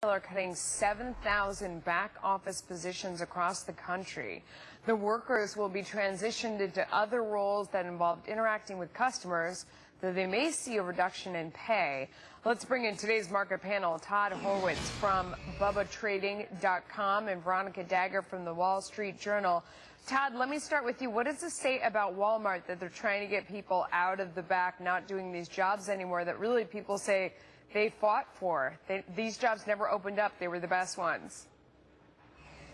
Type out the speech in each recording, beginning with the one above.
Are cutting 7,000 back office positions across the country. The workers will be transitioned into other roles that involve interacting with customers, though they may see a reduction in pay. Let's bring in today's market panel, Todd Horwitz from BubbaTrading.com and Veronica Dagger from the Wall Street Journal. Todd, let me start with you. What does it say about Walmart that they're trying to get people out of the back, not doing these jobs anymore, that really people say they fought for? These jobs never opened up. They were the best ones.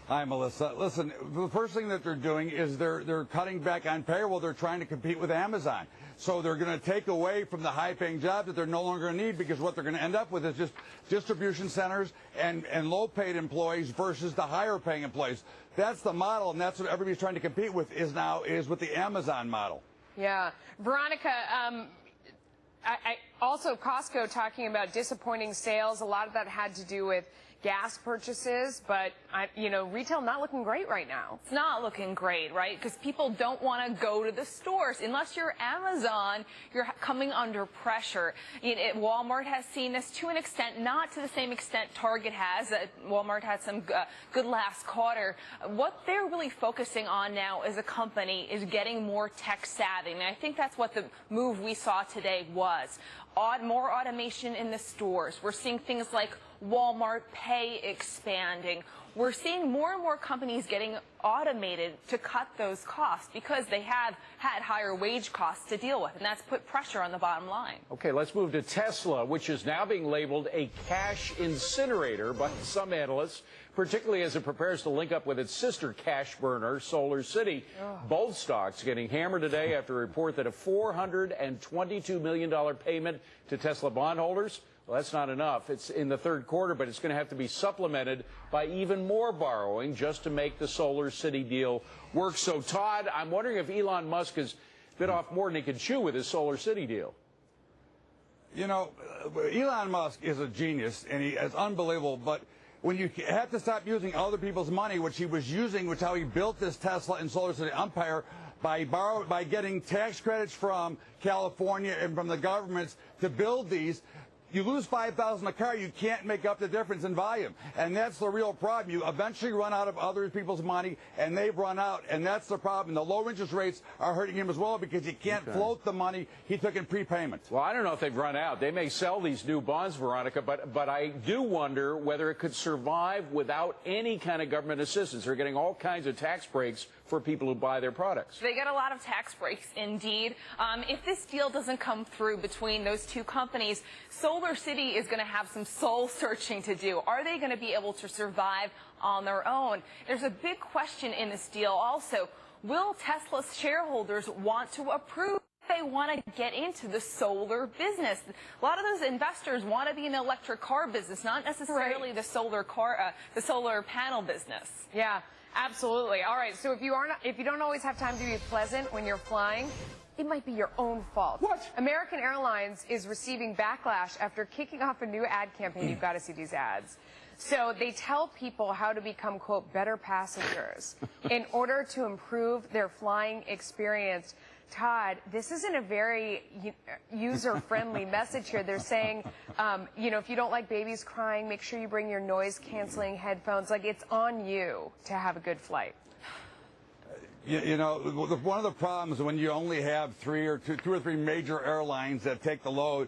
Hi, Melissa. Listen, the first thing that they're doing is they're cutting back on payroll. They're trying to compete with Amazon. So they're going to take away from the high-paying jobs that they're no longer going to need, because what they're going to end up with is just distribution centers and low-paid employees versus the higher-paying employees. That's the model, and that's what everybody's trying to compete with is with the Amazon model. Yeah. Veronica, also Costco talking about disappointing sales. A lot of that had to do with gas purchases, but retail not looking great right now. It's not looking great, right? Because people don't want to go to the stores. Unless you're Amazon, you're coming under pressure. Walmart has seen this to an extent, not to the same extent Target has. Walmart had some good last quarter. What they're really focusing on now as a company is getting more tech savvy. And I think that's what the move we saw today was. More automation in the stores. We're seeing things like Walmart Pay expanding. We're seeing more and more companies getting automated to cut those costs because they have had higher wage costs to deal with, and that's put pressure on the bottom line. Okay, let's move to Tesla, which is now being labeled a cash incinerator by some analysts, particularly as it prepares to link up with its sister cash burner, Solar City. Both stocks getting hammered today after a report that a $422 million payment to Tesla bondholders, well, that's not enough. It's in the third quarter, but it's going to have to be supplemented by even more borrowing just to make the Solar City deal work. So, Todd, I'm wondering if Elon Musk has bit off more than he can chew with his Solar City deal. You know, Elon Musk is a genius, and he is unbelievable, but when you have to stop using other people's money, which he was using, which is how he built this Tesla and Solar City empire, by getting tax credits from California and from the governments to build these. You lose $5,000 a car, you can't make up the difference in volume. And that's the real problem. You eventually run out of other people's money, and they've run out. And that's the problem. The low interest rates are hurting him as well, because he can't float the money he took in prepayment. Well, I don't know if they've run out. They may sell these new bonds, Veronica, but I do wonder whether it could survive without any kind of government assistance. They're getting all kinds of tax breaks for people who buy their products. They get a lot of tax breaks, indeed. If this deal doesn't come through between those two companies, Solar City is going to have some soul searching to do. Are they going to be able to survive on their own? There's a big question in this deal also. Will Tesla's shareholders want to approve? They want to get into the solar business. A lot of those investors want to be in the electric car business, not necessarily the solar panel business. Yeah, absolutely. All right, so if you don't always have time to be pleasant when you're flying, it might be your own fault. What? American Airlines is receiving backlash after kicking off a new ad campaign. You've got to see these ads. So they tell people how to become, quote, better passengers in order to improve their flying experience. Todd, this isn't a very user-friendly message here. They're saying, if you don't like babies crying, make sure you bring your noise-canceling headphones. Like, it's on you to have a good flight. One of the problems when you only have two or three major airlines that take the load,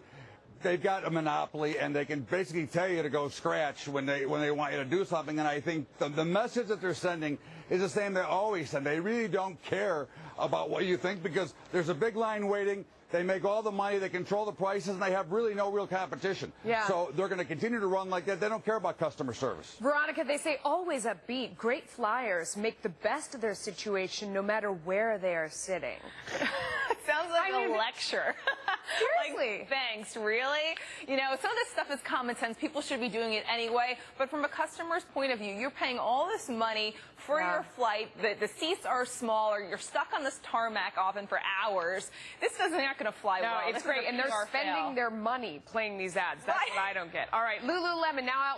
they've got a monopoly, and they can basically tell you to go scratch when they want you to do something. And I think the message that they're sending is the same they always send. They really don't care about what you think, because there's a big line waiting. They make all the money, they control the prices, and they have really no real competition. Yeah. So they're going to continue to run like that. They don't care about customer service. Veronica, they say always upbeat. Great flyers make the best of their situation no matter where they are sitting. Sounds like a lecture. Seriously. Like, thanks, really? Some of this stuff is common sense. People should be doing it anyway. But from a customer's point of view, you're paying all this money for your flight. The seats are smaller. You're stuck on this tarmac often for hours. This is not going to fly well. It's great. And they're spending their money playing these ads. That's what I don't get. All right, Lululemon now out.